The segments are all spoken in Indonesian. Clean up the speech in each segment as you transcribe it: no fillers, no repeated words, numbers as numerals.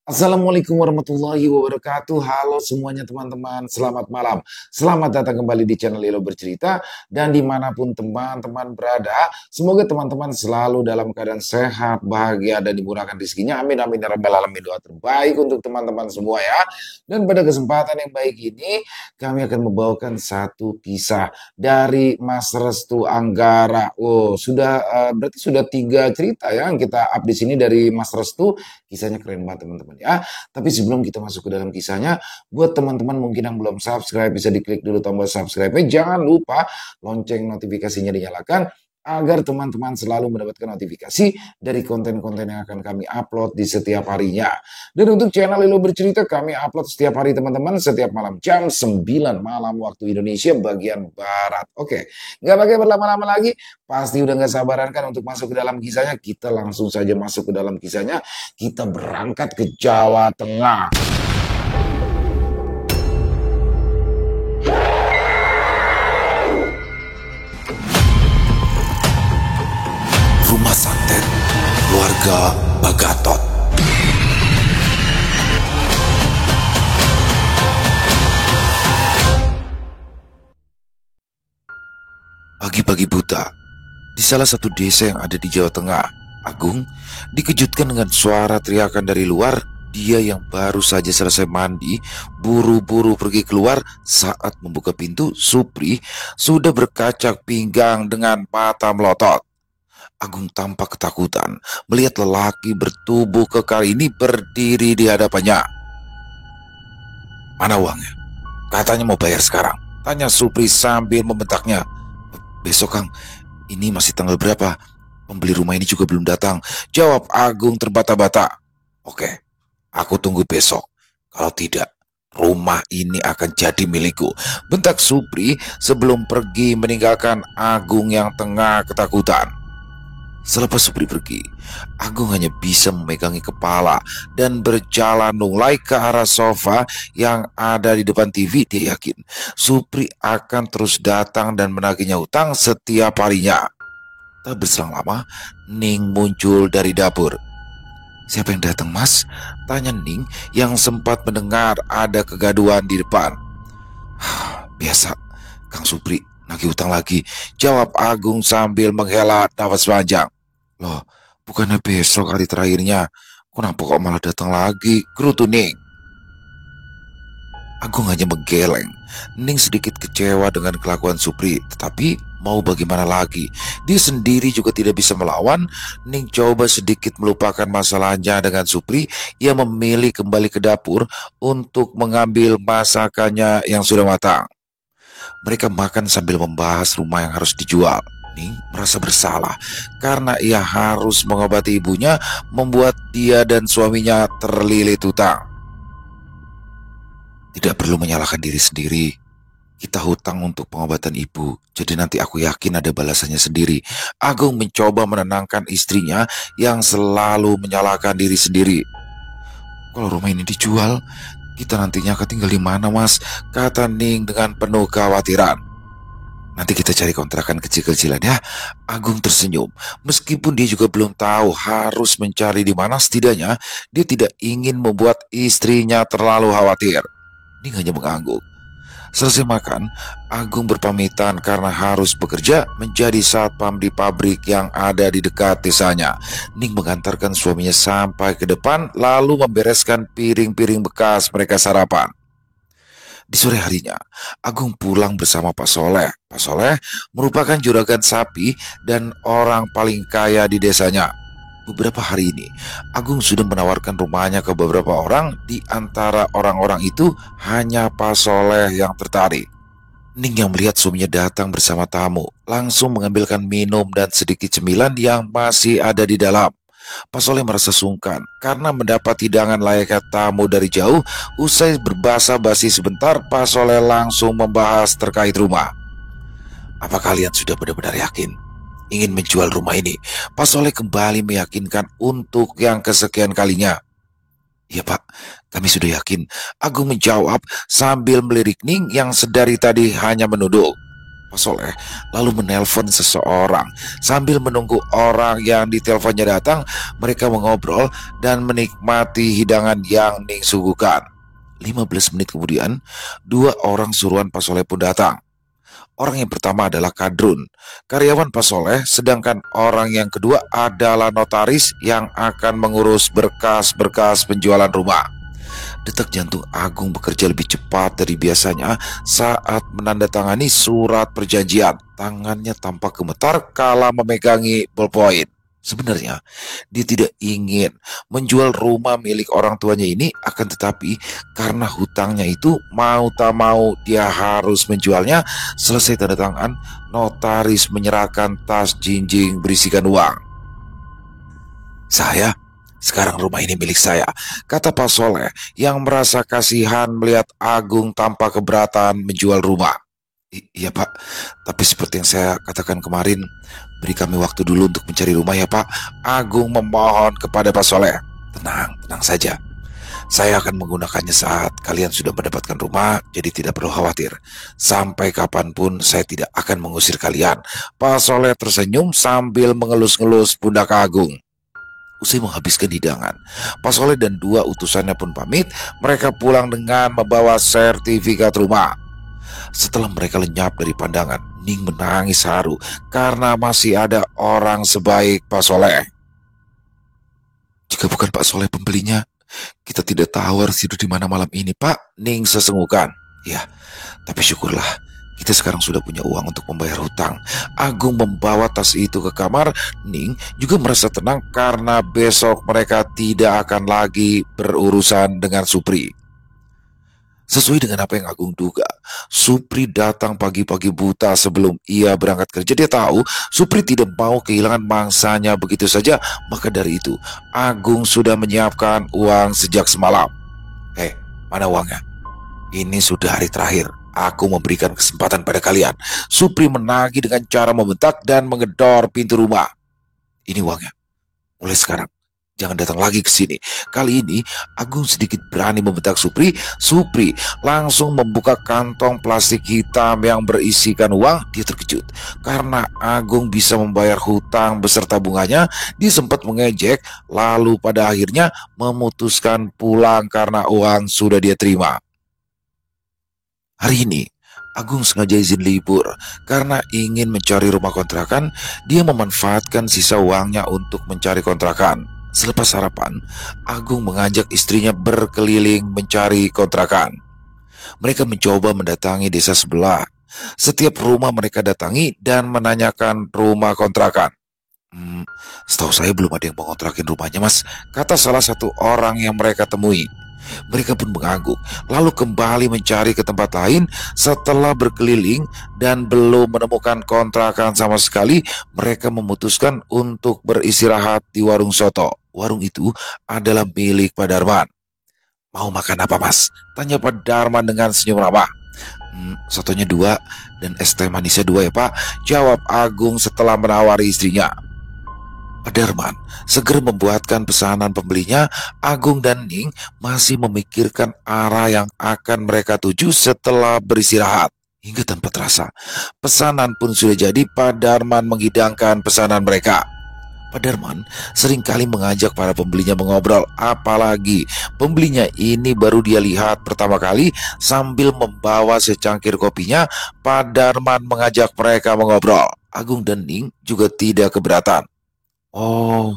Assalamualaikum warahmatullahi wabarakatuh. Halo semuanya teman-teman, selamat malam. Selamat datang kembali di channel Lilo Bercerita. Dan dimanapun teman-teman berada, semoga teman-teman selalu dalam keadaan sehat, bahagia, dan dimurahkan rezekinya. Amin, amin, ya rabbal alamin. Doa terbaik untuk teman-teman semua ya. Dan pada kesempatan yang baik ini, kami akan membawakan satu kisah dari Mas Restu Anggara. Oh, berarti sudah 3 cerita ya yang kita up di sini dari Mas Restu. Kisahnya keren banget teman-teman ya. Tapi sebelum kita masuk ke dalam kisahnya, buat teman-teman mungkin yang belum subscribe, bisa diklik dulu tombol subscribe-nya. Jangan lupa lonceng notifikasinya dinyalakan agar teman-teman selalu mendapatkan notifikasi dari konten-konten yang akan kami upload di setiap harinya. Dan untuk channel Lilo Bercerita, kami upload setiap hari teman-teman, setiap malam jam 9 malam waktu Indonesia bagian Barat. Oke, nggak pakai berlama-lama lagi, pasti udah nggak sabaran kan untuk masuk ke dalam kisahnya. Kita langsung saja masuk ke dalam kisahnya. Kita berangkat ke Jawa Tengah. Rumah santet keluarga Bagatot. Pagi-pagi buta, di salah satu desa yang ada di Jawa Tengah, Agung dikejutkan dengan suara teriakan dari luar. Dia yang baru saja selesai mandi, buru-buru pergi keluar. Saat membuka pintu, Supri sudah berkacak pinggang dengan mata melotot. Agung tampak ketakutan melihat lelaki bertubuh kekar ini berdiri di hadapannya. "Mana uangnya? Katanya mau bayar sekarang," tanya Supri sambil membentaknya. "Besok, Kang. Ini masih tanggal berapa? Pembeli rumah ini juga belum datang," jawab Agung terbata-bata. "Oke, aku tunggu besok. Kalau tidak, rumah ini akan jadi milikku," bentak Supri sebelum pergi meninggalkan Agung yang tengah ketakutan. Selepas Supri pergi, Agung hanya bisa memegangi kepala dan berjalan mulai ke arah sofa yang ada di depan TV. Dia yakin Supri akan terus datang dan menagihnya hutang setiap harinya. Tak berselang lama, Ning muncul dari dapur. "Siapa yang datang, Mas?" tanya Ning yang sempat mendengar ada kegaduhan di depan. "Biasa, Kang Supri nagih hutang lagi," jawab Agung sambil menghela nafas panjang. "Loh, bukannya besok hari terakhirnya? Kenapa kok malah datang lagi?" gerutu Ning. Agung hanya menggeleng. Ning sedikit kecewa dengan kelakuan Supri, tetapi mau bagaimana lagi? Dia sendiri juga tidak bisa melawan. Ning coba sedikit melupakan masalahnya dengan Supri. Ia memilih kembali ke dapur untuk mengambil masakannya yang sudah matang. Mereka makan sambil membahas rumah yang harus dijual. Ning merasa bersalah karena ia harus mengobati ibunya, membuat dia dan suaminya terlilit hutang. "Tidak perlu menyalahkan diri sendiri. Kita hutang untuk pengobatan ibu, jadi nanti aku yakin ada balasannya sendiri." Agung mencoba menenangkan istrinya yang selalu menyalahkan diri sendiri. "Kalau rumah ini dijual, kita nantinya akan tinggal di mana, Mas?" kata Ning dengan penuh kekhawatiran. "Nanti kita cari kontrakan kecil-kecilan ya." Agung tersenyum. Meskipun dia juga belum tahu harus mencari di mana, setidaknya dia tidak ingin membuat istrinya terlalu khawatir. Ning hanya mengangguk. Selesai makan, Agung berpamitan karena harus bekerja menjadi satpam di pabrik yang ada di dekat desanya. Ning mengantarkan suaminya sampai ke depan lalu membereskan piring-piring bekas mereka sarapan. Di sore harinya, Agung pulang bersama Pak Soleh. Pak Soleh merupakan juragan sapi dan orang paling kaya di desanya. Beberapa hari ini, Agung sudah menawarkan rumahnya ke beberapa orang. Di antara orang-orang itu, hanya Pak Soleh yang tertarik. Ning yang melihat suaminya datang bersama tamu, langsung mengambilkan minum dan sedikit cemilan yang masih ada di dalam. Pak Soleh merasa sungkan karena mendapat hidangan layaknya tamu dari jauh. Usai berbasa-basi sebentar, Pak Soleh langsung membahas terkait rumah. "Apa kalian sudah benar-benar yakin ingin menjual rumah ini?" Pak Soleh kembali meyakinkan untuk yang kesekian kalinya. "Iya, Pak, kami sudah yakin," Agung menjawab sambil melirik Ning yang sedari tadi hanya menunduk. Pak Soleh lalu menelpon seseorang. Sambil menunggu orang yang diteleponnya datang, mereka mengobrol dan menikmati hidangan yang Ning suguhkan. 15 menit kemudian, dua orang suruhan Pak Soleh pun datang. Orang yang pertama adalah Kadrun, karyawan Pak Soleh, sedangkan orang yang kedua adalah notaris yang akan mengurus berkas-berkas penjualan rumah. Detak jantung Agung bekerja lebih cepat dari biasanya saat menandatangani surat perjanjian. Tangannya tampak gemetar kala memegangi ballpoint. Sebenarnya, dia tidak ingin menjual rumah milik orang tuanya ini, akan tetapi karena hutangnya itu mau tak mau dia harus menjualnya. Selesai tanda tangan, notaris menyerahkan tas jinjing berisikan uang. Sekarang rumah ini milik saya, kata Pak Soleh yang merasa kasihan melihat Agung tanpa keberatan menjual rumah. Iya Pak, tapi seperti yang saya katakan kemarin, beri kami waktu dulu untuk mencari rumah ya Pak. Agung memohon kepada Pak Soleh. Tenang saja. Saya akan menggunakannya saat kalian sudah mendapatkan rumah, jadi tidak perlu khawatir. Sampai kapanpun saya tidak akan mengusir kalian. Pak Soleh tersenyum sambil mengelus-ngelus pundak Agung. Usai menghabiskan hidangan, Pak Soleh dan dua utusannya pun pamit. Mereka pulang dengan membawa sertifikat rumah. Setelah mereka lenyap dari pandangan, Ning menangis haru karena masih ada orang sebaik Pak Soleh. Jika bukan Pak Soleh pembelinya, kita tidak tahu harus tidur di mana malam ini, Pak. Ning sesenggukan. Ya, tapi syukurlah kita sekarang sudah punya uang untuk membayar hutang. Agung membawa tas itu ke kamar. Ning juga merasa tenang karena besok mereka tidak akan lagi berurusan dengan Supri. Sesuai dengan apa yang Agung duga, Supri datang pagi-pagi buta sebelum ia berangkat kerja. Dia tahu Supri tidak mau kehilangan mangsanya begitu saja. Maka dari itu, Agung sudah menyiapkan uang sejak semalam. Mana uangnya? Ini sudah hari terakhir. Aku memberikan kesempatan pada kalian. Supri menagih dengan cara membentak dan menggedor pintu rumah. Ini uangnya. Mulai sekarang, jangan datang lagi ke sini. Kali ini, Agung sedikit berani membentak Supri. Supri langsung membuka kantong plastik hitam yang berisikan uang. Dia terkejut karena Agung bisa membayar hutang beserta bunganya. Dia sempat mengejek, lalu pada akhirnya memutuskan pulang karena uang sudah dia terima. Hari ini, Agung sengaja izin libur karena ingin mencari rumah kontrakan. Dia memanfaatkan sisa uangnya untuk mencari kontrakan. Selepas sarapan, Agung mengajak istrinya berkeliling mencari kontrakan. Mereka mencoba mendatangi desa sebelah. Setiap rumah mereka datangi dan menanyakan rumah kontrakan. Setahu saya belum ada yang mengontrakin rumahnya, Mas, kata salah satu orang yang mereka temui. Mereka pun mengangguk, lalu kembali mencari ke tempat lain. Setelah berkeliling dan belum menemukan kontrakan sama sekali, mereka memutuskan untuk beristirahat di warung soto. Warung itu adalah milik Pak Darman. Mau makan apa, Mas? Tanya Pak Darman dengan senyum ramah. Sotonya 2 dan es teh manisnya 2 ya Pak, jawab Agung setelah menawari istrinya. Pak Darman segera membuatkan pesanan pembelinya. Agung dan Ning masih memikirkan arah yang akan mereka tuju setelah beristirahat. Hingga tanpa terasa, pesanan pun sudah jadi. Pak Darman menghidangkan pesanan mereka. Pak Darman seringkali mengajak para pembelinya mengobrol, apalagi pembelinya ini baru dia lihat pertama kali. Sambil membawa secangkir kopinya, Pak Darman mengajak mereka mengobrol. Agung dan Ning juga tidak keberatan. Oh,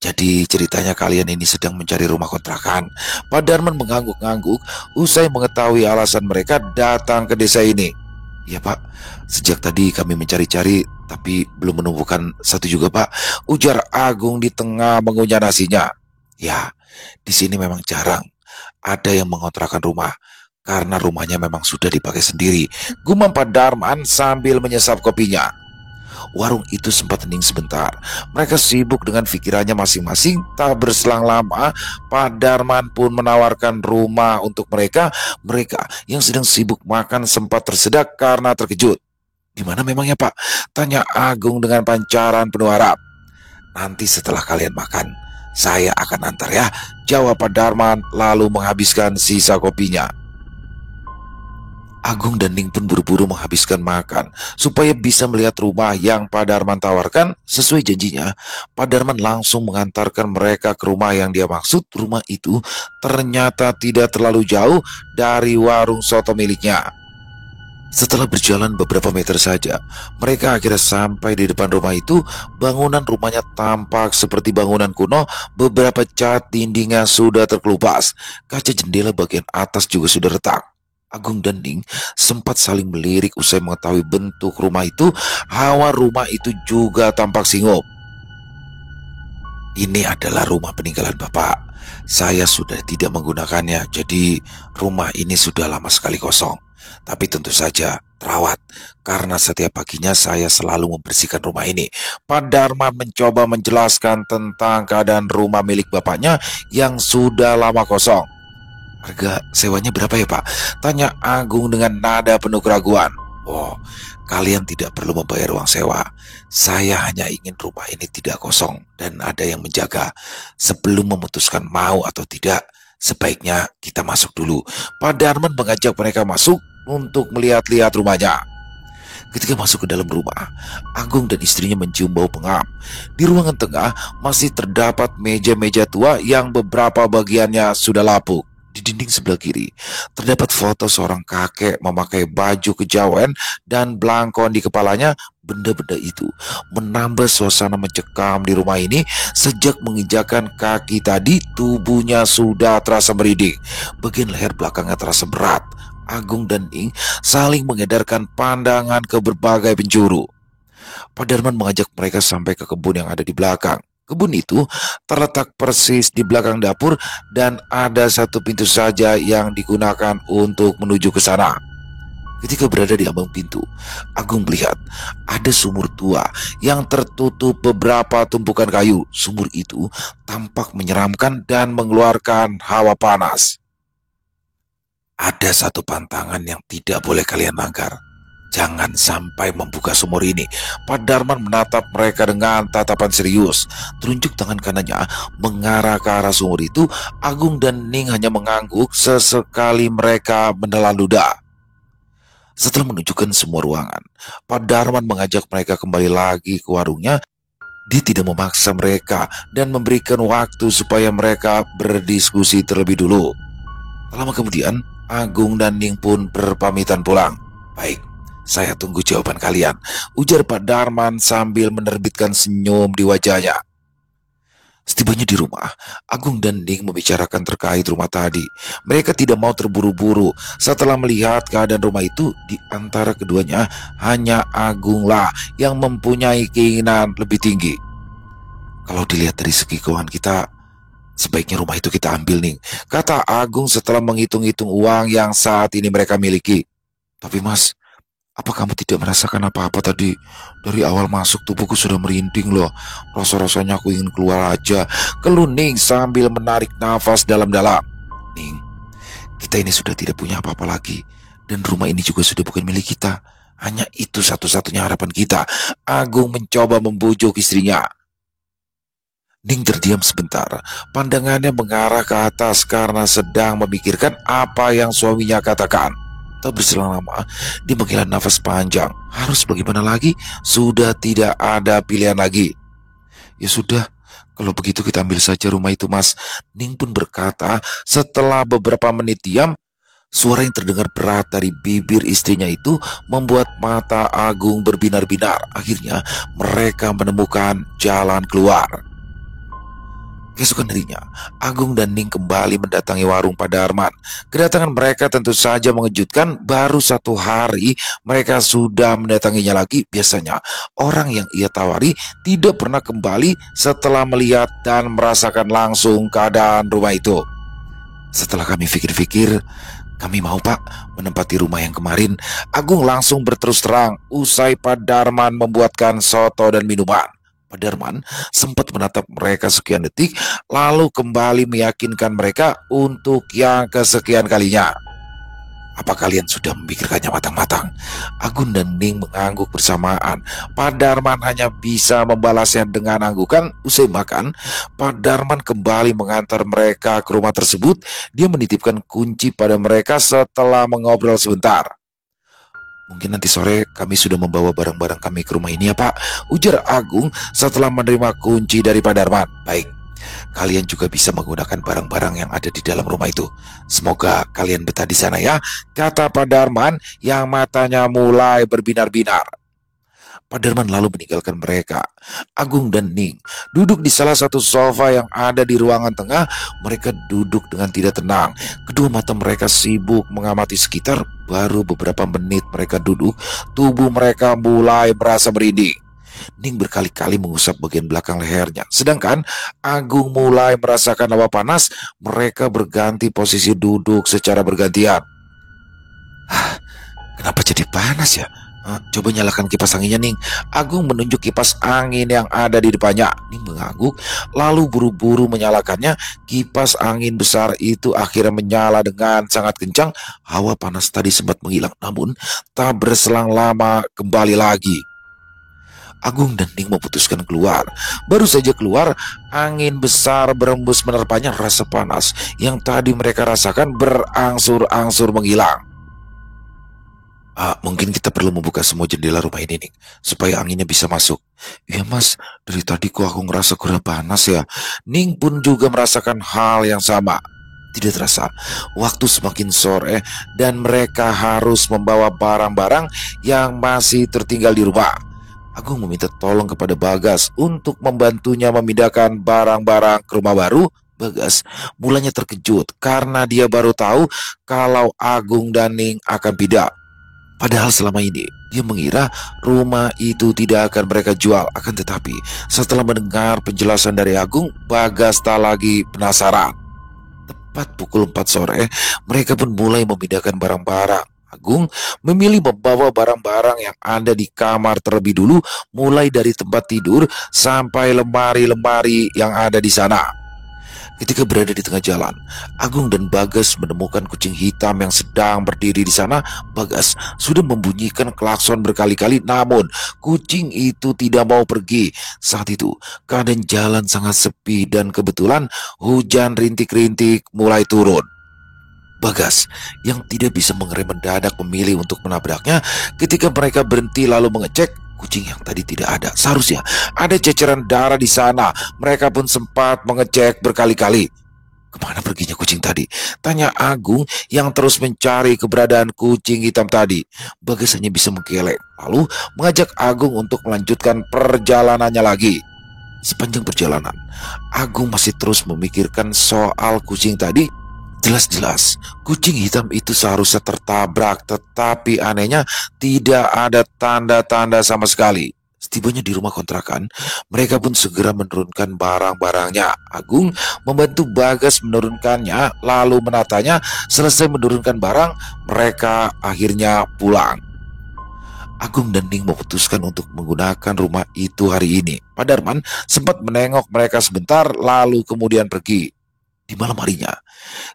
jadi ceritanya kalian ini sedang mencari rumah kontrakan. Pak Darman mengangguk-angguk usai mengetahui alasan mereka datang ke desa ini. Ya Pak, sejak tadi kami mencari-cari tapi belum menemukan satu juga Pak, ujar Agung di tengah mengunyah nasinya. Ya, di sini memang jarang ada yang mengontrakan rumah karena rumahnya memang sudah dipakai sendiri, gumam Pak Darman sambil menyesap kopinya. Warung itu sempat hening sebentar. Mereka sibuk dengan pikirannya masing-masing. Tak berselang lama, Pak Darman pun menawarkan rumah untuk mereka. Mereka yang sedang sibuk makan sempat tersedak karena terkejut. Di mana memangnya Pak? Tanya Agung dengan pancaran penuh harap. Nanti setelah kalian makan, saya akan antar ya, jawab Pak Darman lalu menghabiskan sisa kopinya. Agung dan Ning pun buru-buru menghabiskan makan supaya bisa melihat rumah yang Pak Darman tawarkan. Sesuai janjinya, Pak Darman langsung mengantarkan mereka ke rumah yang dia maksud. Rumah itu ternyata tidak terlalu jauh dari warung soto miliknya. Setelah berjalan beberapa meter saja, mereka akhirnya sampai di depan rumah itu. Bangunan rumahnya tampak seperti bangunan kuno. Beberapa cat dindingnya sudah terkelupas. Kaca jendela bagian atas juga sudah retak. Agung dan Ning sempat saling melirik usai mengetahui bentuk rumah itu. Hawa rumah itu juga tampak singup. Ini adalah rumah peninggalan Bapak. Saya sudah tidak menggunakannya, jadi rumah ini sudah lama sekali kosong. Tapi tentu saja terawat, karena setiap paginya saya selalu membersihkan rumah ini. Pak Darman mencoba menjelaskan tentang keadaan rumah milik bapaknya yang sudah lama kosong. Harga sewanya berapa ya Pak? Tanya Agung dengan nada penuh keraguan. Oh, kalian tidak perlu membayar uang sewa. Saya hanya ingin rumah ini tidak kosong dan ada yang menjaga. Sebelum memutuskan mau atau tidak, sebaiknya kita masuk dulu. Pak Darman mengajak mereka masuk untuk melihat-lihat rumahnya. Ketika masuk ke dalam rumah, Agung dan istrinya mencium bau pengap. Di ruangan tengah masih terdapat meja-meja tua yang beberapa bagiannya sudah lapuk. Di dinding sebelah kiri terdapat foto seorang kakek memakai baju kejawen dan belangkon di kepalanya. Benda-benda itu menambah suasana mencekam di rumah ini. Sejak menginjakan kaki tadi, tubuhnya sudah terasa merinding. Bagian leher belakangnya terasa berat. Agung dan Ning saling mengedarkan pandangan ke berbagai penjuru. Pak Darman mengajak mereka sampai ke kebun yang ada di belakang. Kebun itu terletak persis di belakang dapur dan ada satu pintu saja yang digunakan untuk menuju ke sana. Ketika berada di ambang pintu, Agung melihat ada sumur tua yang tertutup beberapa tumpukan kayu. Sumur itu tampak menyeramkan dan mengeluarkan hawa panas. Ada satu pantangan yang tidak boleh kalian langgar. Jangan sampai membuka sumur ini. Pak Darman menatap mereka dengan tatapan serius. Telunjuk tangan kanannya mengarah ke arah sumur itu. Agung dan Ning hanya mengangguk. Sesekali mereka menelan ludah. Setelah menunjukkan semua ruangan, Pak Darman mengajak mereka kembali lagi ke warungnya. Dia tidak memaksa mereka dan memberikan waktu supaya mereka berdiskusi terlebih dulu. Tak lama kemudian, Agung dan Ning pun berpamitan pulang. Baik, saya tunggu jawaban kalian, ujar Pak Darman sambil menerbitkan senyum di wajahnya. Setibanya di rumah, Agung dan Ning membicarakan terkait rumah tadi. Mereka tidak mau terburu-buru. Setelah melihat keadaan rumah itu, di antara keduanya hanya Agunglah yang mempunyai keinginan lebih tinggi. Kalau dilihat dari segi keuangan kita, sebaiknya rumah itu kita ambil, Ning, kata Agung setelah menghitung-hitung uang yang saat ini mereka miliki. Tapi Mas, apa kamu tidak merasakan apa-apa tadi? Dari awal masuk tubuhku sudah merinding loh. Rasa-rasanya aku ingin keluar aja, keluh Ning sambil menarik nafas dalam-dalam. Ning, kita ini sudah tidak punya apa-apa lagi. Dan rumah ini juga sudah bukan milik kita. Hanya itu satu-satunya harapan kita. Agung mencoba membujuk istrinya. Ning terdiam sebentar. Pandangannya mengarah ke atas karena sedang memikirkan apa yang suaminya katakan. Tak berselang lama, dia menghela nafas panjang. Harus bagaimana lagi? Sudah tidak ada pilihan lagi. Ya sudah, kalau begitu kita ambil saja rumah itu, Mas, Ning pun berkata. Setelah beberapa menit diam, suara yang terdengar berat dari bibir istrinya itu membuat mata Agung berbinar-binar. Akhirnya mereka menemukan jalan keluar. Keesokan harinya, Agung dan Ning kembali mendatangi warung Pak Darman. Kedatangan mereka tentu saja mengejutkan. Baru 1 hari mereka sudah mendatanginya lagi. Biasanya orang yang ia tawari tidak pernah kembali setelah melihat dan merasakan langsung keadaan rumah itu. Setelah kami pikir-pikir, kami mau Pak menempati rumah yang kemarin. Agung langsung berterus terang usai Pak Darman membuatkan soto dan minuman. Pak Darman sempat menatap mereka sekian detik, lalu kembali meyakinkan mereka untuk yang kesekian kalinya. Apa kalian sudah memikirkannya matang-matang? Agung dan Ning mengangguk bersamaan. Pak Darman hanya bisa membalasnya dengan anggukan. Usai makan, Pak Darman kembali mengantar mereka ke rumah tersebut. Dia menitipkan kunci pada mereka setelah mengobrol sebentar. Mungkin nanti sore kami sudah membawa barang-barang kami ke rumah ini ya Pak, ujar Agung setelah menerima kunci dari Pak Darman. Baik, kalian juga bisa menggunakan barang-barang yang ada di dalam rumah itu. Semoga kalian betah di sana ya, kata Pak Darman yang matanya mulai berbinar-binar. Pak Darman lalu meninggalkan mereka. Agung dan Ning duduk di salah satu sofa yang ada di ruangan tengah. Mereka duduk dengan tidak tenang. Kedua mata mereka sibuk mengamati sekitar. Baru beberapa menit mereka duduk, tubuh mereka mulai merasa merinding. Ning berkali-kali mengusap bagian belakang lehernya. Sedangkan Agung mulai merasakan hawa panas. Mereka berganti posisi duduk secara bergantian. Kenapa jadi panas ya? Coba nyalakan kipas anginnya, Ning. Agung menunjuk kipas angin yang ada di depannya. Ning mengangguk, lalu buru-buru menyalakannya. Kipas angin besar itu akhirnya menyala dengan sangat kencang. Hawa panas tadi sempat menghilang, namun tak berselang lama kembali lagi. Agung dan Ning memutuskan keluar. Baru saja keluar, angin besar berembus menerpanya. Rasa panas yang tadi mereka rasakan berangsur-angsur menghilang. Mungkin kita perlu membuka semua jendela rumah ini nih, supaya anginnya bisa masuk. Iya Mas, dari tadi kok aku ngerasa kurang panas ya. Ning pun juga merasakan hal yang sama. Tidak terasa, waktu semakin sore dan mereka harus membawa barang-barang yang masih tertinggal di rumah. Agung meminta tolong kepada Bagas untuk membantunya memindahkan barang-barang ke rumah baru. Bagas mulanya terkejut karena dia baru tahu kalau Agung dan Ning akan pindah. Padahal selama ini dia mengira rumah itu tidak akan mereka jual. Akan tetapi setelah mendengar penjelasan dari Agung, Bagas tak lagi penasaran. Tepat pukul 4 sore, mereka pun mulai memindahkan barang-barang. Agung memilih membawa barang-barang yang ada di kamar terlebih dulu, mulai dari tempat tidur sampai lemari-lemari yang ada di sana. Ketika berada di tengah jalan, Agung dan Bagas menemukan kucing hitam yang sedang berdiri di sana. Bagas sudah membunyikan klakson berkali-kali, namun kucing itu tidak mau pergi. Saat itu, keadaan jalan sangat sepi dan kebetulan hujan rintik-rintik mulai turun. Bagas yang tidak bisa mengerem mendadak memilih untuk menabraknya. Ketika mereka berhenti lalu mengecek, kucing yang tadi tidak ada. Seharusnya ada ceceran darah di sana. Mereka pun sempat mengecek berkali-kali. Kemana perginya kucing tadi? Tanya Agung yang terus mencari keberadaan kucing hitam tadi. Bagas hanya bisa menggeleng, lalu mengajak Agung untuk melanjutkan perjalanannya lagi. Sepanjang perjalanan, Agung masih terus memikirkan soal kucing tadi. Jelas-jelas kucing hitam itu seharusnya tertabrak, tetapi anehnya tidak ada tanda-tanda sama sekali. Setibanya di rumah kontrakan, mereka pun segera menurunkan barang-barangnya. Agung membantu Bagas menurunkannya, lalu menatanya. Selesai menurunkan barang, mereka akhirnya pulang. Agung dan Ning memutuskan untuk menggunakan rumah itu hari ini. Pak Darman sempat menengok mereka sebentar, lalu kemudian pergi. Di malam harinya,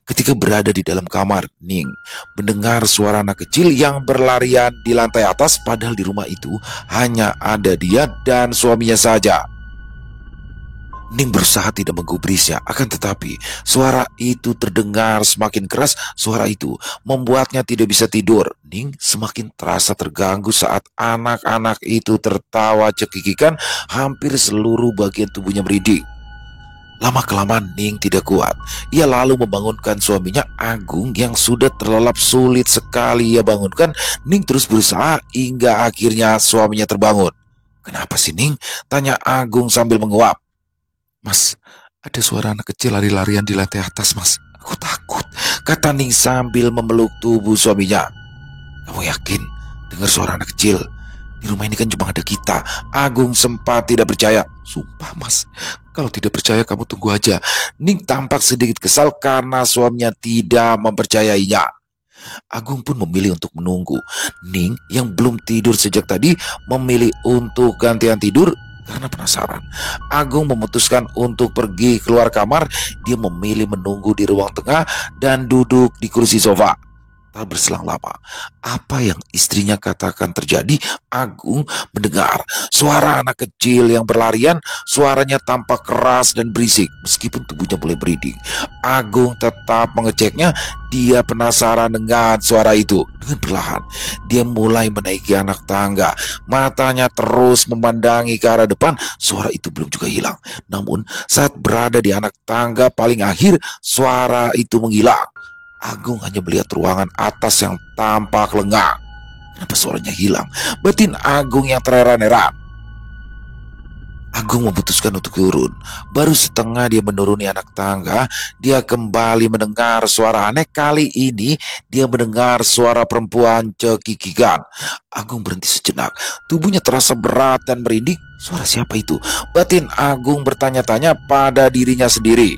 ketika berada di dalam kamar, Ning mendengar suara anak kecil yang berlarian di lantai atas. Padahal di rumah itu hanya ada dia dan suaminya saja. Ning berusaha tidak menggubrisnya, akan tetapi suara itu terdengar semakin keras. Suara itu membuatnya tidak bisa tidur. Ning semakin terasa terganggu saat anak-anak itu tertawa cekikikan. Hampir seluruh bagian tubuhnya merinding. Lama-kelamaan Ning tidak kuat. Ia lalu membangunkan suaminya Agung yang sudah terlelap. Sulit sekali ia bangunkan. Ning terus berusaha hingga akhirnya suaminya terbangun. Kenapa sih Ning? Tanya Agung sambil menguap. Mas, ada suara anak kecil lari-larian di lantai atas mas. Aku takut, kata Ning sambil memeluk tubuh suaminya. Kamu yakin dengar suara anak kecil? Di rumah ini kan cuma ada kita. Agung sempat tidak percaya. Sumpah mas, kalau tidak percaya kamu tunggu aja. Ning tampak sedikit kesal karena suaminya tidak mempercayainya. Agung pun memilih untuk menunggu. Ning yang belum tidur sejak tadi memilih untuk gantian tidur karena penasaran. Agung memutuskan untuk pergi keluar kamar. Dia memilih menunggu di ruang tengah dan duduk di kursi sofa. Tak berselang lama, apa yang istrinya katakan terjadi. Agung mendengar suara anak kecil yang berlarian. Suaranya tampak keras dan berisik. Meskipun tubuhnya mulai merinding, Agung tetap mengeceknya. Dia penasaran dengan suara itu. Dengan perlahan, dia mulai menaiki anak tangga. Matanya terus memandangi ke arah depan. Suara itu belum juga hilang. Namun, saat berada di anak tangga paling akhir, suara itu menghilang. Agung hanya melihat ruangan atas yang tampak lengang. Kenapa suaranya hilang? Batin Agung yang terheran-heran. Agung memutuskan untuk turun. Baru setengah dia menuruni anak tangga, dia kembali mendengar suara aneh. Kali ini dia mendengar suara perempuan cekikikan. Agung berhenti sejenak. Tubuhnya terasa berat dan merinding. Suara siapa itu? Batin Agung bertanya-tanya pada dirinya sendiri.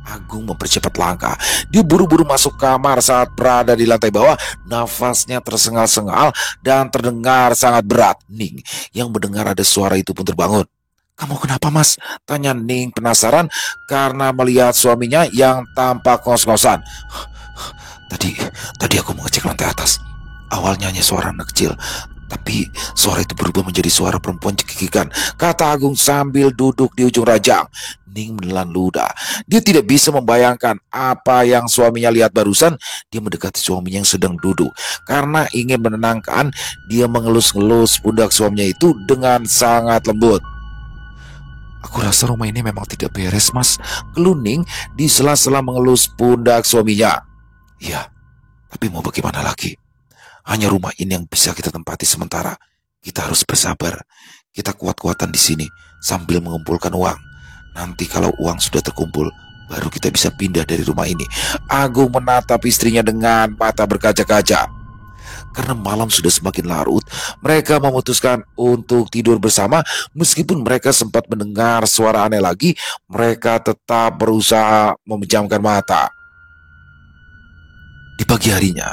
Agung mempercepat langkah. Dia buru-buru masuk kamar. Saat berada di lantai bawah, nafasnya tersengal-sengal dan terdengar sangat berat. Ning yang mendengar ada suara itu pun terbangun. "Kamu kenapa, Mas?" tanya Ning penasaran karena melihat suaminya yang tampak ngos-ngosan. Tadi aku mengecek lantai atas. Awalnya hanya suara anak kecil, tapi suara itu berubah menjadi suara perempuan cekikikan, kata Agung sambil duduk di ujung ranjang. Ning menelan ludah. Dia tidak bisa membayangkan apa yang suaminya lihat barusan. Dia mendekati suaminya yang sedang duduk. Karena ingin menenangkan, dia mengelus-ngelus pundak suaminya itu dengan sangat lembut. "Aku rasa rumah ini memang tidak beres, Mas," keluh Ning di sela-sela mengelus pundak suaminya. "Iya, tapi mau bagaimana lagi? Hanya rumah ini yang bisa kita tempati sementara. Kita harus bersabar. Kita kuat-kuatan di sini sambil mengumpulkan uang. Nanti kalau uang sudah terkumpul, baru kita bisa pindah dari rumah ini." Agung menatap istrinya dengan mata berkaca-kaca. Karena malam sudah semakin larut, mereka memutuskan untuk tidur bersama. Meskipun mereka sempat mendengar suara aneh lagi, mereka tetap berusaha memejamkan mata. Di pagi harinya,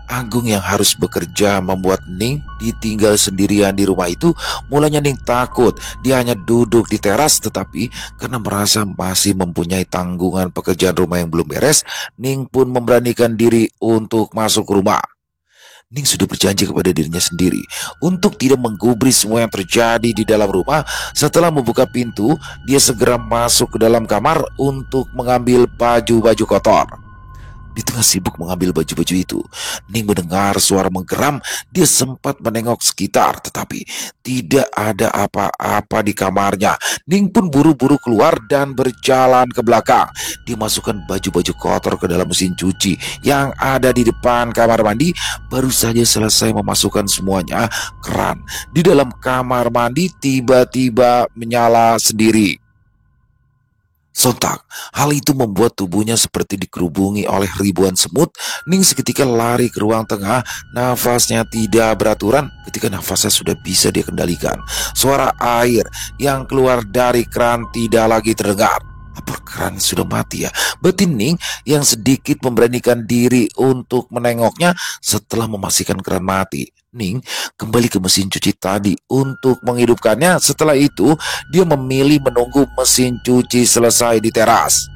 Agung yang harus bekerja membuat Ning ditinggal sendirian di rumah itu. Mulanya Ning takut. Dia hanya duduk di teras, tetapi karena merasa masih mempunyai tanggungan pekerjaan rumah yang belum beres, Ning pun memberanikan diri untuk masuk ke rumah. Ning sudah berjanji kepada dirinya sendiri untuk tidak menggubris semua yang terjadi di dalam rumah. Setelah membuka pintu, dia segera masuk ke dalam kamar untuk mengambil baju-baju kotor. Di tengah sibuk mengambil baju-baju itu, Ning mendengar suara menggeram. Dia sempat menengok sekitar, tetapi tidak ada apa-apa di kamarnya. Ning pun buru-buru keluar dan berjalan ke belakang. Dia masukkan baju-baju kotor ke dalam mesin cuci yang ada di depan kamar mandi. Baru saja selesai memasukkan semuanya, keran di dalam kamar mandi tiba-tiba menyala sendiri. Sontak, hal itu membuat tubuhnya seperti dikerubungi oleh ribuan semut. Ning seketika lari ke ruang tengah. Nafasnya tidak beraturan. Ketika nafasnya sudah bisa dia kendalikan, suara air yang keluar dari keran tidak lagi terdengar. Apa keran sudah mati ya? Batin Ning yang sedikit memberanikan diri untuk menengoknya. Setelah memastikan keran mati, Ning kembali ke mesin cuci tadi untuk menghidupkannya. Setelah itu, dia memilih menunggu mesin cuci selesai di teras.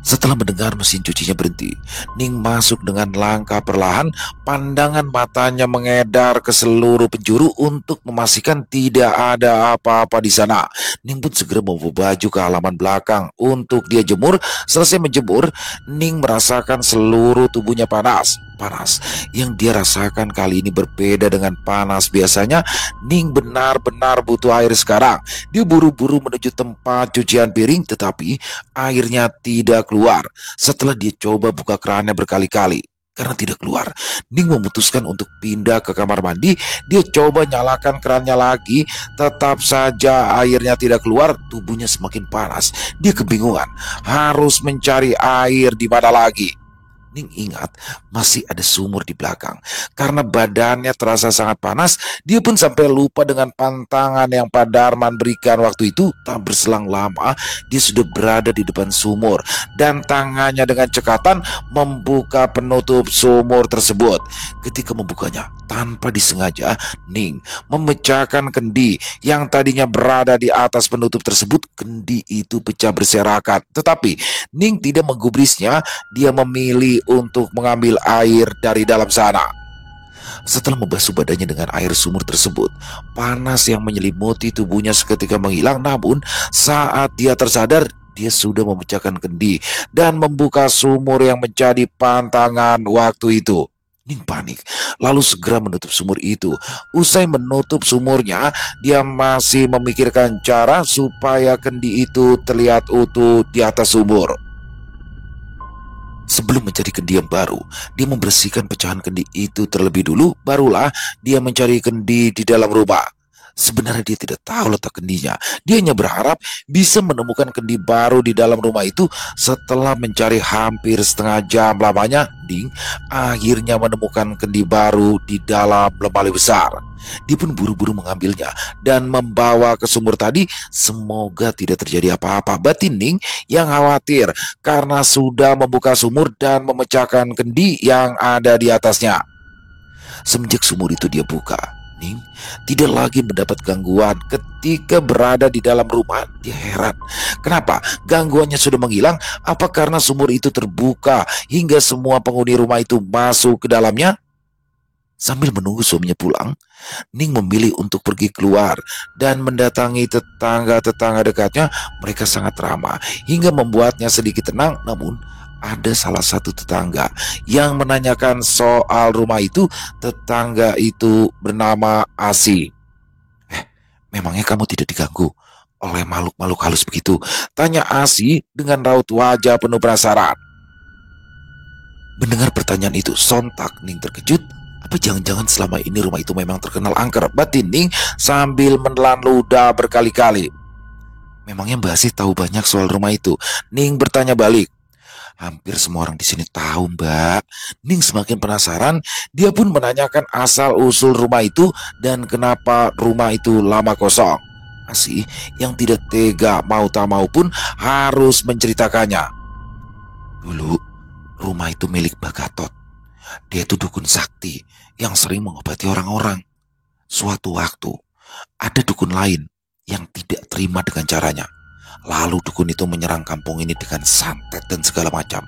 Setelah mendengar mesin cucinya berhenti, Ning masuk dengan langkah perlahan. Pandangan matanya mengedar ke seluruh penjuru untuk memastikan tidak ada apa-apa di sana. Ning pun segera membawa baju ke halaman belakang untuk dia jemur. Selesai menjemur, Ning merasakan seluruh tubuhnya panas. Panas yang dia rasakan kali ini berbeda dengan panas biasanya. Ning benar-benar butuh air sekarang. Dia buru-buru menuju tempat cucian piring, tetapi airnya tidak keluar. Setelah dia coba buka kerannya berkali-kali karena tidak keluar, Ning memutuskan untuk pindah ke kamar mandi. Dia coba nyalakan kerannya lagi, tetap saja airnya tidak keluar. Tubuhnya semakin panas. Dia kebingungan harus mencari air di mana lagi. Ning ingat masih ada sumur di belakang. Karena badannya terasa sangat panas, dia pun sampai lupa dengan pantangan yang Pak Darman berikan waktu itu. Tak berselang lama, dia sudah berada di depan sumur dan tangannya dengan cekatan membuka penutup sumur tersebut. Ketika membukanya tanpa disengaja, Ning memecahkan kendi yang tadinya berada di atas penutup tersebut. Kendi itu pecah berserakan, tetapi Ning tidak menggubrisnya. Dia memilih memilih untuk mengambil air dari dalam sana. Setelah membasuh badannya dengan air sumur tersebut, panas yang menyelimuti tubuhnya seketika menghilang. Namun saat dia tersadar, dia sudah memecahkan kendi dan membuka sumur yang menjadi pantangan waktu itu. Ning panik, lalu segera menutup sumur itu. Usai menutup sumurnya, dia masih memikirkan cara supaya kendi itu terlihat utuh di atas sumur. Sebelum mencari kendi yang baru, dia membersihkan pecahan kendi itu terlebih dulu, barulah dia mencari kendi di dalam rumah. Sebenarnya dia tidak tahu letak kendinya. Dia hanya berharap bisa menemukan kendi baru di dalam rumah itu. Setelah mencari hampir setengah jam lamanya, Ning akhirnya menemukan kendi baru di dalam lemari besar. Dia pun buru-buru mengambilnya dan membawa ke sumur tadi. Semoga tidak terjadi apa-apa. Batin Ning yang khawatir karena sudah membuka sumur dan memecahkan kendi yang ada di atasnya. Semenjak sumur itu dia buka, Ning tidak lagi mendapat gangguan ketika berada di dalam rumah. Dia heran, kenapa gangguannya sudah menghilang? Apa karena sumur itu terbuka hingga semua penghuni rumah itu masuk ke dalamnya? Sambil menunggu suaminya pulang, Ning memilih untuk pergi keluar dan mendatangi tetangga-tetangga dekatnya. Mereka sangat ramah hingga membuatnya sedikit tenang. Namun ada salah satu tetangga yang menanyakan soal rumah itu. Tetangga itu bernama Asi. Memangnya kamu tidak diganggu oleh makhluk-makhluk halus begitu? Tanya Asi dengan raut wajah penuh penasaran. Mendengar pertanyaan itu, sontak Ning terkejut. Apa jangan-jangan selama ini rumah itu memang terkenal angker? Batin Ning sambil menelan ludah berkali-kali. Memangnya Mbak Asi tahu banyak soal rumah itu? Ning bertanya balik. Hampir semua orang di sini tahu, Mbak. Ning semakin penasaran. Dia pun menanyakan asal-usul rumah itu dan kenapa rumah itu lama kosong. Asi yang tidak tega mau tak mau pun harus menceritakannya. Dulu rumah itu milik Mbak Gatot. Dia itu dukun sakti yang sering mengobati orang-orang. Suatu waktu ada dukun lain yang tidak terima dengan caranya. Lalu dukun itu menyerang kampung ini dengan santet dan segala macam,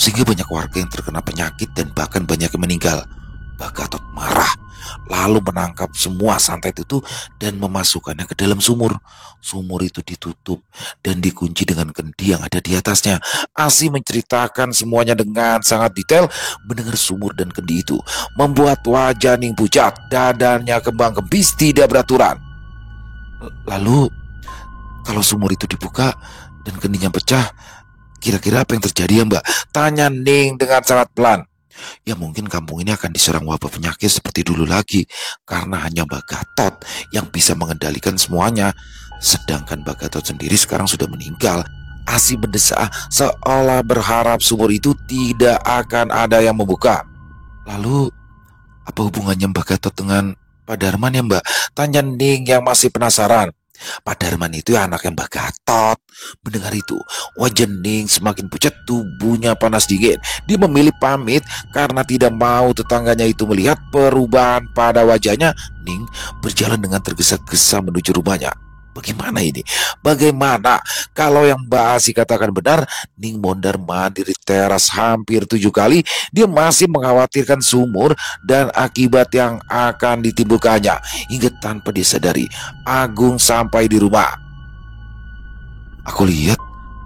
sehingga banyak warga yang terkena penyakit dan bahkan banyak yang meninggal. Mbak Gatot marah, lalu menangkap semua santet itu dan memasukkannya ke dalam sumur. Sumur itu ditutup dan dikunci dengan kendi yang ada di atasnya. Asi menceritakan semuanya dengan sangat detail. Mendengar sumur dan kendi itu membuat wajah Ning pucat, dadanya kembang kempis tidak beraturan. Lalu kalau sumur itu dibuka dan kendinya pecah, kira-kira apa yang terjadi ya Mbak? Tanya Ning dengan sangat pelan. Ya mungkin kampung ini akan diserang wabah penyakit seperti dulu lagi, karena hanya Mbak Gatot yang bisa mengendalikan semuanya. Sedangkan Mbak Gatot sendiri sekarang sudah meninggal. Asi mendesak seolah berharap sumur itu tidak akan ada yang membuka. Lalu apa hubungannya Mbak Gatot dengan Pak Darman ya Mbak? Tanya Ning yang masih penasaran. Pak Darman itu anaknya Mbak Gatot. Mendengar itu, wajah Ning semakin pucat, tubuhnya panas dingin. Dia memilih pamit karena tidak mau tetangganya itu melihat perubahan pada wajahnya. Ning berjalan dengan tergesa-gesa menuju rumahnya. Bagaimana ini? Bagaimana kalau yang Mbak Asi katakan benar? Ning mondar-mandir di teras hampir 7 kali. Dia masih mengkhawatirkan sumur dan akibat yang akan ditimbulkannya. Hingga tanpa disadari, Agung sampai di rumah. Aku lihat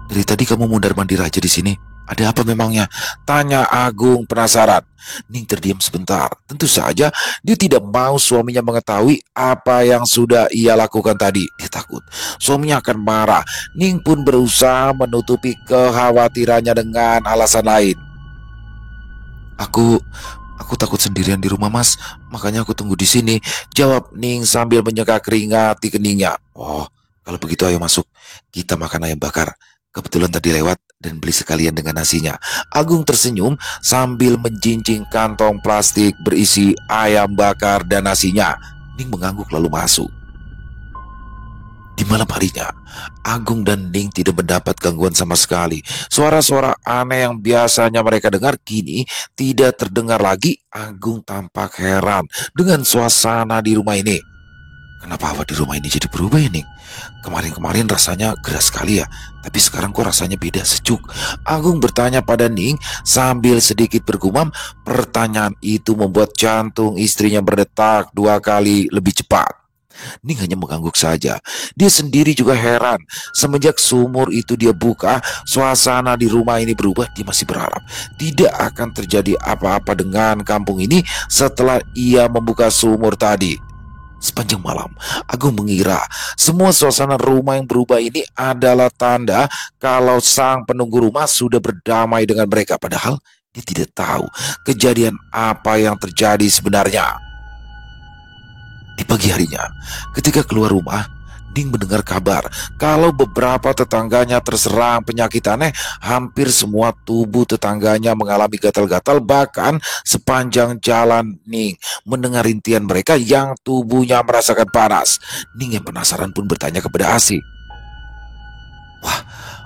dari tadi kamu mondar-mandir aja di sini. Ada apa memangnya? Tanya Agung penasaran. Ning terdiam sebentar. Tentu saja dia tidak mau suaminya mengetahui apa yang sudah ia lakukan tadi. Dia takut suaminya akan marah. Ning pun berusaha menutupi kekhawatirannya dengan alasan lain. Aku takut sendirian di rumah Mas, makanya aku tunggu di sini, jawab Ning sambil menyeka keringat di keningnya. Oh, kalau begitu ayo masuk, kita makan ayam bakar. Kebetulan tadi lewat dan beli sekalian dengan nasinya. Agung tersenyum sambil menjincing kantong plastik berisi ayam bakar dan nasinya. Ning mengangguk lalu masuk. Di malam harinya, Agung dan Ning tidak mendapat gangguan sama sekali. Suara-suara aneh yang biasanya mereka dengar kini tidak terdengar lagi. Agung tampak heran dengan suasana di rumah ini. Kenapa hawa di rumah ini jadi berubah ini? Kemarin-kemarin rasanya keras sekali ya, tapi sekarang kok rasanya beda, sejuk. Agung bertanya pada Ning sambil sedikit bergumam. Pertanyaan itu membuat jantung istrinya berdetak 2 kali lebih cepat. Ning hanya mengangguk saja. Dia sendiri juga heran. Semenjak sumur itu dia buka, suasana di rumah ini berubah. Dia masih berharap tidak akan terjadi apa-apa dengan kampung ini setelah ia membuka sumur tadi. Sepanjang malam, Agung mengira semua suasana rumah yang berubah ini adalah tanda kalau sang penunggu rumah sudah berdamai dengan mereka. Padahal dia tidak tahu kejadian apa yang terjadi sebenarnya. Di pagi harinya, ketika keluar rumah, Ning mendengar kabar kalau beberapa tetangganya terserang penyakit aneh. Hampir semua tubuh tetangganya mengalami gatal-gatal. Bahkan sepanjang jalan Ning mendengar rintian mereka yang tubuhnya merasakan panas. Ning yang penasaran pun bertanya kepada Asi. Wah,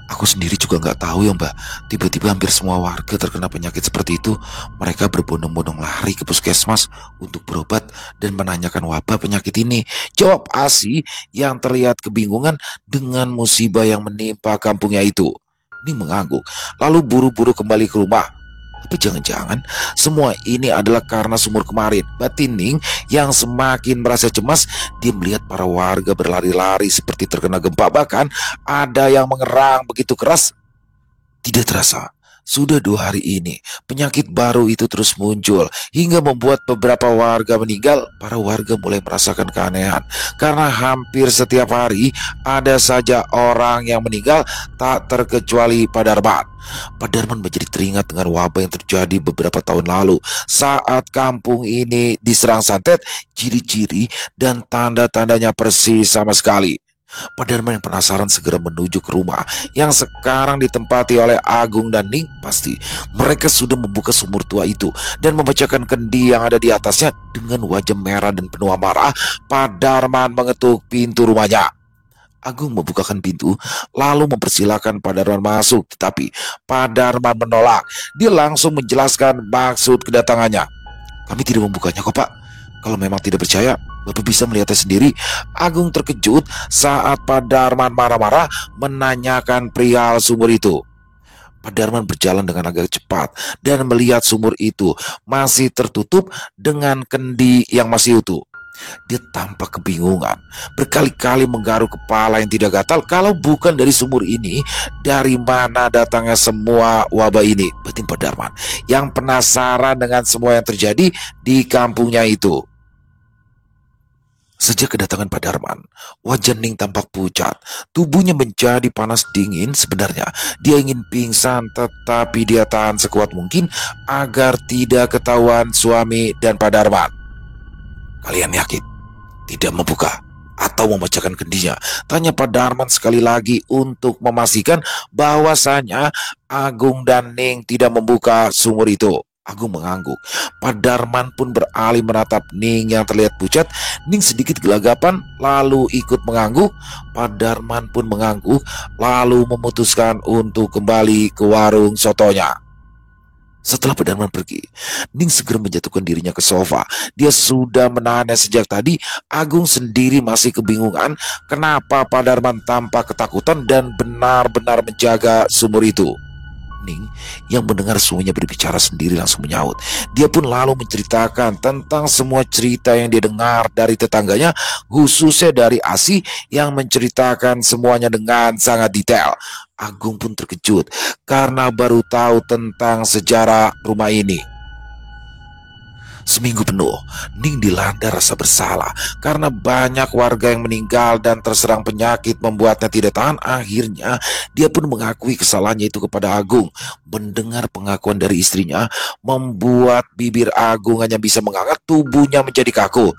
aku sendiri juga nggak tahu ya Mbak. Tiba-tiba hampir semua warga terkena penyakit seperti itu. Mereka berbondong-bondong lari ke puskesmas untuk berobat dan menanyakan wabah penyakit ini. Jawab Asi yang terlihat kebingungan dengan musibah yang menimpa kampungnya itu. Ning mengangguk, lalu buru-buru kembali ke rumah. Tapi jangan-jangan semua ini adalah karena sumur kemarin. Batin Ning yang semakin merasa cemas. Dia melihat para warga berlari-lari seperti terkena gempa. Bahkan ada yang mengerang begitu keras. Tidak terasa, sudah 2 hari ini penyakit baru itu terus muncul hingga membuat beberapa warga meninggal. Para warga mulai merasakan keanehan karena hampir setiap hari ada saja orang yang meninggal, tak terkecuali Pak Darman. Pak Darman menjadi teringat dengan wabah yang terjadi beberapa tahun lalu saat kampung ini diserang santet. Ciri-ciri dan tanda-tandanya persis sama sekali. Pak Darman yang penasaran segera menuju ke rumah yang sekarang ditempati oleh Agung dan Ning. Pasti mereka sudah membuka sumur tua itu dan membacakan kendi yang ada di atasnya. Dengan wajah merah dan penuh amarah, Pak Darman mengetuk pintu rumahnya. Agung membukakan pintu lalu mempersilahkan Pak Darman masuk. Tetapi Pak Darman menolak. Dia langsung menjelaskan maksud kedatangannya. Kami tidak membukanya kok Pak. Kalau memang tidak percaya, Bapak bisa melihatnya sendiri. Agung terkejut saat Pak Darman marah-marah menanyakan perihal sumur itu. Pak Darman berjalan dengan agak cepat dan melihat sumur itu masih tertutup dengan kendi yang masih utuh. Dia tampak kebingungan, berkali-kali menggaruk kepala yang tidak gatal. Kalau bukan dari sumur ini, dari mana datangnya semua wabah ini? Batin Pak Darman yang penasaran dengan semua yang terjadi di kampungnya itu. Sejak kedatangan Pak Darman, wajah Ning tampak pucat. Tubuhnya menjadi panas dingin. Sebenarnya dia ingin pingsan, tetapi dia tahan sekuat mungkin agar tidak ketahuan suami dan Pak Darman. Kalian yakin tidak membuka atau membacakan kendinya? Tanya Pak Darman sekali lagi untuk memastikan bahwasanya Agung dan Ning tidak membuka sumur itu. Agung mengangguk. Pak Darman pun beralih menatap Ning yang terlihat pucat. Ning sedikit gelagapan lalu ikut mengangguk. Pak Darman pun mengangguk lalu memutuskan untuk kembali ke warung sotonya. Setelah Pak Darman pergi, Ning segera menjatuhkan dirinya ke sofa. Dia sudah menahannya sejak tadi. Agung sendiri masih kebingungan kenapa Pak Darman tampak ketakutan dan benar-benar menjaga sumur itu. Ning yang mendengar suaminya berbicara sendiri langsung menyaut. Dia pun lalu menceritakan tentang semua cerita yang dia dengar dari tetangganya, khususnya dari Asi yang menceritakan semuanya dengan sangat detail. Agung pun terkejut karena baru tahu tentang sejarah rumah ini. Seminggu penuh, Ning dilanda rasa bersalah karena banyak warga yang meninggal dan terserang penyakit membuatnya tidak tahan. Akhirnya, dia pun mengakui kesalahannya itu kepada Agung. Mendengar pengakuan dari istrinya, membuat bibir Agung hanya bisa mengangkat, tubuhnya menjadi kaku.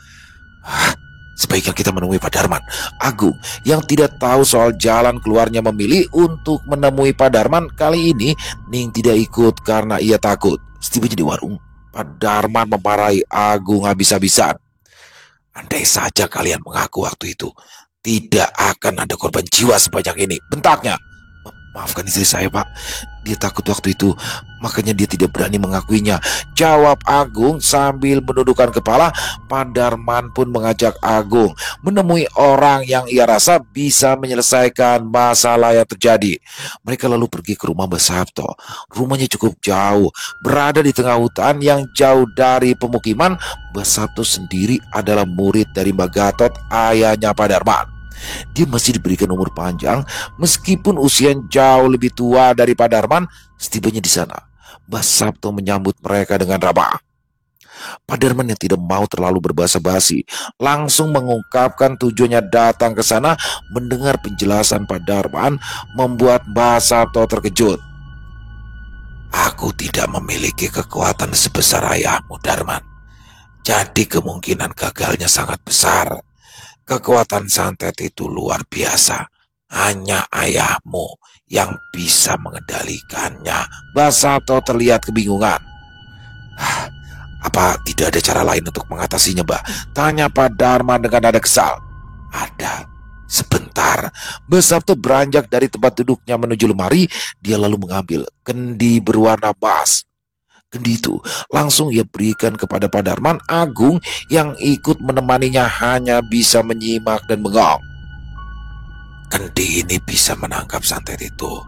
Sebaiknya kita menemui Pak Darman. Agung yang tidak tahu soal jalan keluarnya memilih untuk menemui Pak Darman. Kali ini, Ning tidak ikut karena ia takut. Setibanya di warung, Pak Darman memarahi Agung habis-habisan. Andai saja kalian mengaku waktu itu, tidak akan ada korban jiwa sebanyak ini, bentaknya. Maafkan istri saya, Pak. Dia takut waktu itu, makanya dia tidak berani mengakuinya, jawab Agung sambil menundukkan kepala. Pak Darman pun mengajak Agung menemui orang yang ia rasa bisa menyelesaikan masalah yang terjadi. Mereka lalu pergi ke rumah Mbah Sabto. Rumahnya cukup jauh, berada di tengah hutan yang jauh dari pemukiman. Mbah Sabto sendiri adalah murid dari Mbah Gatot, ayahnya Pak Darman. Dia masih diberikan umur panjang meskipun usia jauh lebih tua dari Pak Darman. Setibanya di sana, Mbah Sabto menyambut mereka dengan ramah. Pak Darman yang tidak mau terlalu berbasa basi langsung mengungkapkan tujuannya datang ke sana. Mendengar penjelasan Pak Darman membuat Mbah Sabto terkejut. Aku tidak memiliki kekuatan sebesar ayahmu, Darman. Jadi kemungkinan gagalnya sangat besar. Kekuatan santet itu luar biasa. Hanya ayahmu yang bisa mengendalikannya. Mbah Sabto terlihat kebingungan. Apa tidak ada cara lain untuk mengatasinya, Mbak? Tanya Pak Darman dengan nada kesal. Ada. Sebentar. Mbah Sabto beranjak dari tempat duduknya menuju lemari. Dia lalu mengambil kendi berwarna emas. Kendi itu langsung ia berikan kepada Pak Darman. Agung yang ikut menemaninya hanya bisa menyimak dan bengong. Kendi ini bisa menangkap santet itu,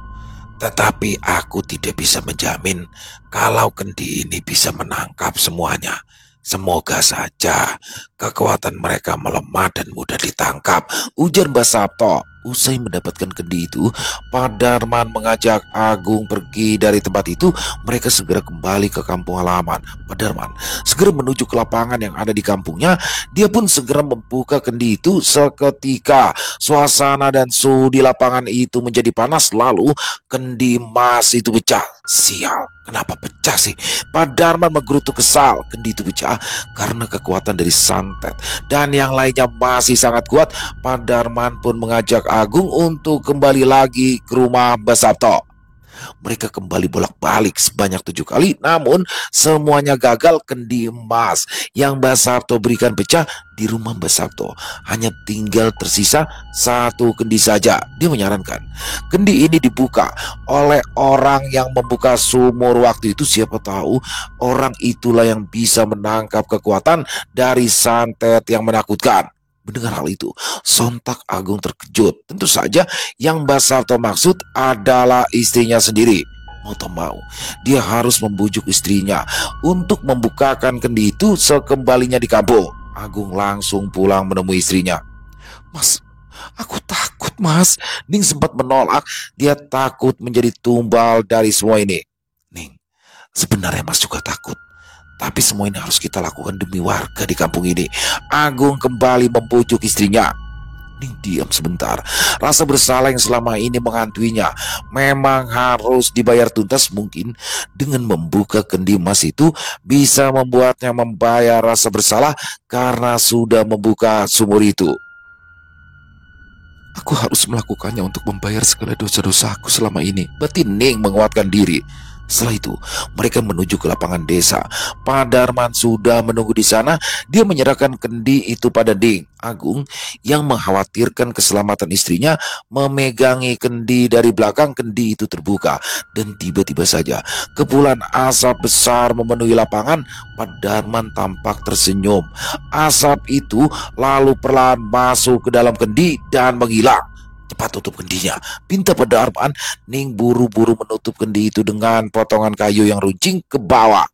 tetapi aku tidak bisa menjamin kalau kendi ini bisa menangkap semuanya. Semoga saja kekuatan mereka melemah dan mudah ditangkap, ujar Mbah Sabto. Usai mendapatkan kendi itu, Pak Darman mengajak Agung pergi dari tempat itu. Mereka segera kembali ke kampung halaman. Pak Darman segera menuju ke lapangan yang ada di kampungnya. Dia pun segera membuka kendi itu. Seketika suasana dan suhu di lapangan itu menjadi panas. Lalu kendi emas itu pecah. Sial, kenapa pecah sih? Pak Darman menggerutu kesal. Kendi itu pecah karena kekuatan dari santet dan yang lainnya masih sangat kuat. Pak Darman pun mengajak Agung untuk kembali lagi ke rumah Mbah Sabto. Mereka kembali bolak-balik sebanyak 7 kali, namun semuanya gagal. Kendi emas yang Mbah Sabto berikan pecah. Di rumah Mbah Sabto hanya tinggal tersisa 1 kendi saja. Dia menyarankan kendi ini dibuka oleh orang yang membuka sumur waktu itu. Siapa tahu orang itulah yang bisa menangkap kekuatan dari santet yang menakutkan. Mendengar hal itu, sontak Agung terkejut. Tentu saja yang Mbah Sabto maksud adalah istrinya sendiri. Mau tak mau, dia harus membujuk istrinya untuk membukakan kendi itu sekembalinya di kampung. Agung langsung pulang menemui istrinya. Mas, aku takut, Mas. Ning sempat menolak. Dia takut menjadi tumbal dari semua ini. Ning, sebenarnya Mas juga takut. Tapi semua ini harus kita lakukan demi warga di kampung ini. Agung kembali membujuk istrinya. Ning diam sebentar. Rasa bersalah yang selama ini menghantuinya memang harus dibayar tuntas. Mungkin dengan membuka kendi emas itu bisa membuatnya membayar rasa bersalah karena sudah membuka sumur itu. Aku harus melakukannya untuk membayar segala dosa-dosaku selama ini, batin Ning menguatkan diri. Setelah itu, mereka menuju ke lapangan desa. Pak Darman sudah menunggu di sana. Dia menyerahkan kendi itu pada Ning. Agung yang mengkhawatirkan keselamatan istrinya memegangi kendi dari belakang. Kendi itu terbuka dan tiba-tiba saja kepulan asap besar memenuhi lapangan. Pak Darman tampak tersenyum. Asap itu lalu perlahan masuk ke dalam kendi dan menghilang. Cepat tutup kendinya, pinta Pak Darman. Ning buru-buru menutup kendi itu dengan potongan kayu yang runcing ke bawah.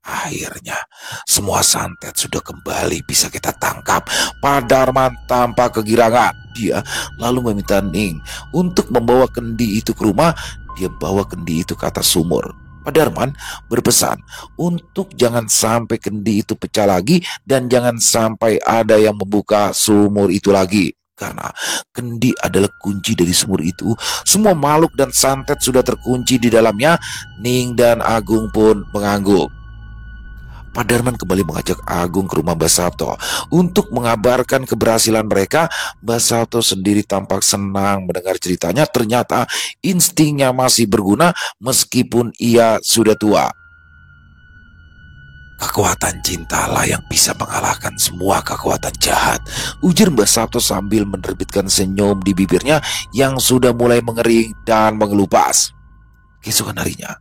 Akhirnya semua santet sudah kembali bisa kita tangkap. Pak Darman tampak kegirangan. Dia lalu meminta Ning untuk membawa kendi itu ke rumah. Dia bawa kendi itu ke atas sumur. Pak Darman berpesan untuk jangan sampai kendi itu pecah lagi dan jangan sampai ada yang membuka sumur itu lagi. Karena kendi adalah kunci dari sumur itu. Semua makhluk dan santet sudah terkunci di dalamnya. Ning dan Agung pun mengangguk. Pak Darman kembali mengajak Agung ke rumah Mbah Sabto untuk mengabarkan keberhasilan mereka. Mbah Sabto sendiri tampak senang mendengar ceritanya. Ternyata instingnya masih berguna meskipun ia sudah tua. Kekuatan cintalah yang bisa mengalahkan semua kekuatan jahat, ujar Mbak Sabto sambil menerbitkan senyum di bibirnya yang sudah mulai mengering dan mengelupas. Keesokan harinya,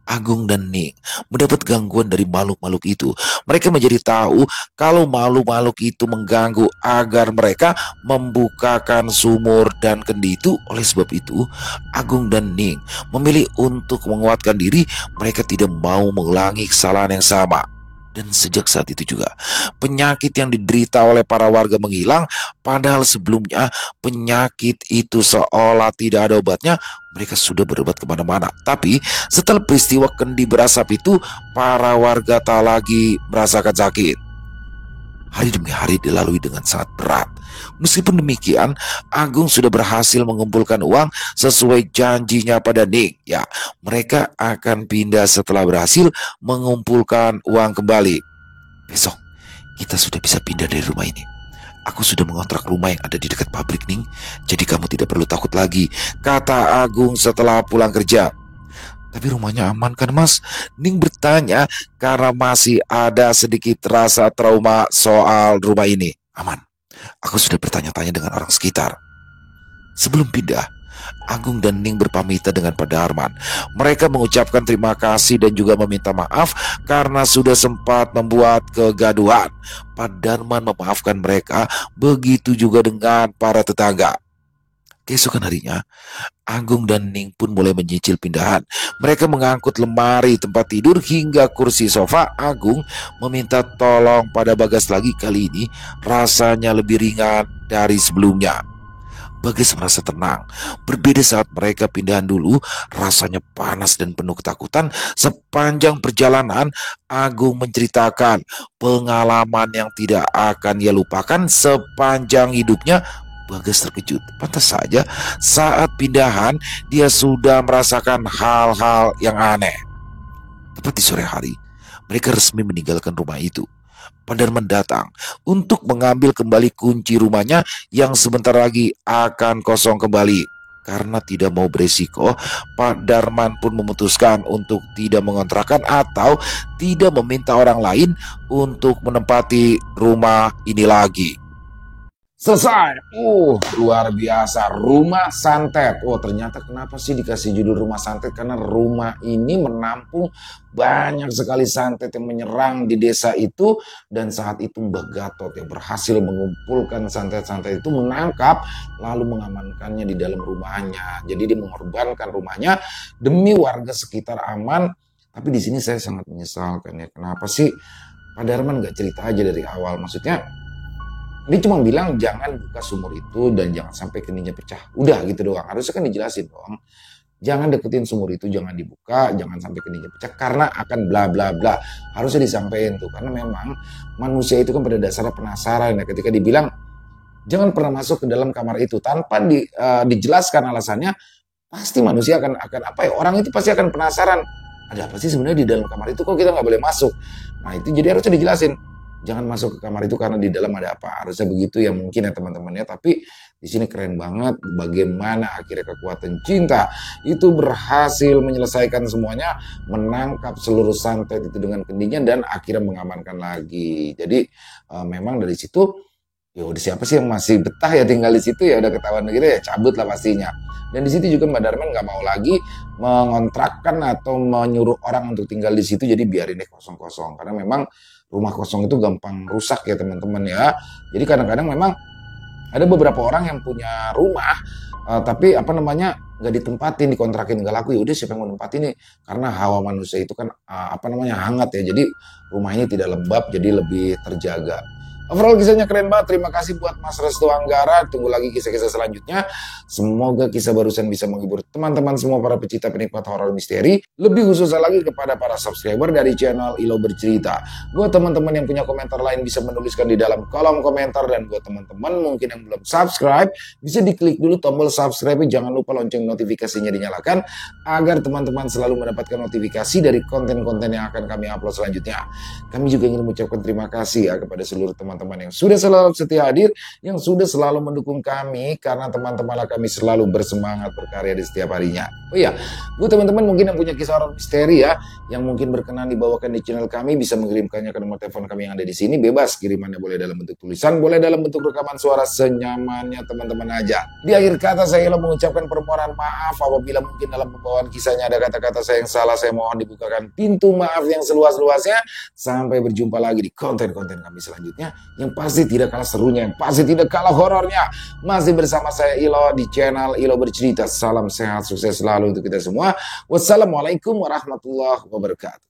Agung dan Ning mendapat gangguan dari makhluk-makhluk itu. Mereka menjadi tahu kalau makhluk-makhluk itu mengganggu agar mereka membukakan sumur dan kendi itu. Oleh sebab itu, Agung dan Ning memilih untuk menguatkan diri. Mereka tidak mau mengulangi kesalahan yang sama. Dan sejak saat itu juga, penyakit yang diderita oleh para warga menghilang. Padahal sebelumnya penyakit itu seolah tidak ada obatnya. Mereka sudah berobat kemana-mana. Tapi setelah peristiwa kendi berasap itu, para warga tak lagi merasakan sakit. Hari demi hari dilalui dengan sangat berat. Meskipun demikian, Agung sudah berhasil mengumpulkan uang sesuai janjinya pada Ning. Ya, mereka akan pindah setelah berhasil mengumpulkan uang kembali. Besok, kita sudah bisa pindah dari rumah ini. Aku sudah mengontrak rumah yang ada di dekat pabrik, Ning. Jadi kamu tidak perlu takut lagi, kata Agung setelah pulang kerja. Tapi rumahnya aman kan, Mas? Ning bertanya karena masih ada sedikit rasa trauma soal rumah ini. Aman. Aku sudah bertanya-tanya dengan orang sekitar. Sebelum pindah, Agung dan Ning berpamitan dengan Pak Darman. Mereka mengucapkan terima kasih dan juga meminta maaf karena sudah sempat membuat kegaduhan. Pak Darman memaafkan mereka, begitu juga dengan para tetangga. Keesokan harinya, Agung dan Ning pun mulai menyicil pindahan. Mereka mengangkut lemari tempat tidur hingga kursi sofa. Agung meminta tolong pada Bagas lagi. Kali ini rasanya lebih ringan dari sebelumnya. Bagas merasa tenang. Berbeda saat mereka pindahan dulu, rasanya panas dan penuh ketakutan. Sepanjang perjalanan, Agung menceritakan pengalaman yang tidak akan ia lupakan sepanjang hidupnya. Bagas terkejut. Pantas saja saat pindahan dia sudah merasakan hal-hal yang aneh. Tepat di sore hari, mereka resmi meninggalkan rumah itu. Pak Darman datang untuk mengambil kembali kunci rumahnya yang sebentar lagi akan kosong kembali. Karena tidak mau beresiko, Pak Darman pun memutuskan untuk tidak mengontrakkan atau tidak meminta orang lain untuk menempati rumah ini lagi. Selesai. Luar biasa. Rumah santet. Ternyata kenapa sih dikasih judul rumah santet? Karena rumah ini menampung banyak sekali santet yang menyerang di desa itu. Dan saat itu Mbah Gatot yang berhasil mengumpulkan santet-santet itu menangkap lalu mengamankannya di dalam rumahnya. Jadi dia mengorbankan rumahnya demi warga sekitar aman. Tapi di sini saya sangat menyesalkan ya. Kenapa sih Pak Darman nggak cerita aja dari awal? Maksudnya dia cuma bilang jangan buka sumur itu dan jangan sampai keninnya pecah. Udah gitu doang. Harusnya kan dijelasin dong. Jangan deketin sumur itu, jangan dibuka, jangan sampai keninnya pecah karena akan bla bla bla. Harusnya disampaikan tuh karena memang manusia itu kan pada dasarnya penasaran ya. Ketika dibilang jangan pernah masuk ke dalam kamar itu tanpa dijelaskan alasannya, pasti manusia akan apa ya? Orang itu pasti akan penasaran. Ada apa sih sebenarnya di dalam kamar itu kok kita nggak boleh masuk? Nah itu jadi harusnya dijelasin. Jangan masuk ke kamar itu karena di dalam ada apa. Harusnya begitu ya mungkin ya teman-temannya. Tapi di sini keren banget bagaimana akhirnya kekuatan cinta itu berhasil menyelesaikan semuanya, menangkap seluruh santet itu dengan kendinya dan akhirnya mengamankan lagi. Jadi memang dari situ ya udah siapa sih yang masih betah ya tinggal di situ ya udah ketahuan gitu ya cabut lah pastinya. Dan di situ juga Mbak Darman nggak mau lagi mengontrakkan atau menyuruh orang untuk tinggal di situ. Jadi biarin deh kosong-kosong karena memang rumah kosong itu gampang rusak ya teman-teman ya. Jadi kadang-kadang memang ada beberapa orang yang punya rumah tapi nggak ditempatin, dikontrakin nggak laku. Ya udah siapa yang mau tempat ini? Karena hawa manusia itu kan hangat ya. Jadi rumah ini tidak lembab, jadi lebih terjaga. Overall kisahnya keren banget. Terima kasih buat Mas Restu Anggara. Tunggu lagi kisah-kisah selanjutnya. Semoga kisah barusan bisa menghibur teman-teman semua para pecinta penikmat horor misteri. Lebih khususnya lagi kepada para subscriber dari channel Ilo Bercerita. Buat teman-teman yang punya komentar lain bisa menuliskan di dalam kolom komentar. Dan buat teman-teman mungkin yang belum subscribe, bisa diklik dulu tombol subscribe. Jangan lupa lonceng notifikasinya dinyalakan agar teman-teman selalu mendapatkan notifikasi dari konten-konten yang akan kami upload selanjutnya. Kami juga ingin mengucapkan terima kasih ya kepada seluruh teman-teman teman-teman yang sudah selalu setia hadir, yang sudah selalu mendukung kami, karena teman-temanlah kami selalu bersemangat berkarya di setiap harinya. Oh iya, buat teman-teman mungkin yang punya kisah horor misteri ya, yang mungkin berkenan dibawakan di channel kami, bisa mengirimkannya ke nomor telepon kami yang ada di sini. Bebas kirimannya, boleh dalam bentuk tulisan, boleh dalam bentuk rekaman suara, senyamannya teman-teman aja. Di akhir kata saya mengucapkan permohonan maaf apabila mungkin dalam pembawaan kisahnya ada kata-kata saya yang salah. Saya mohon dibukakan pintu maaf yang seluas-luasnya. Sampai berjumpa lagi di konten-konten kami selanjutnya, yang pasti tidak kalah serunya, yang pasti tidak kalah horornya. Masih bersama saya Ilo di channel Ilo Bercerita. Salam sehat, sukses selalu untuk kita semua. Wassalamualaikum warahmatullahi wabarakatuh.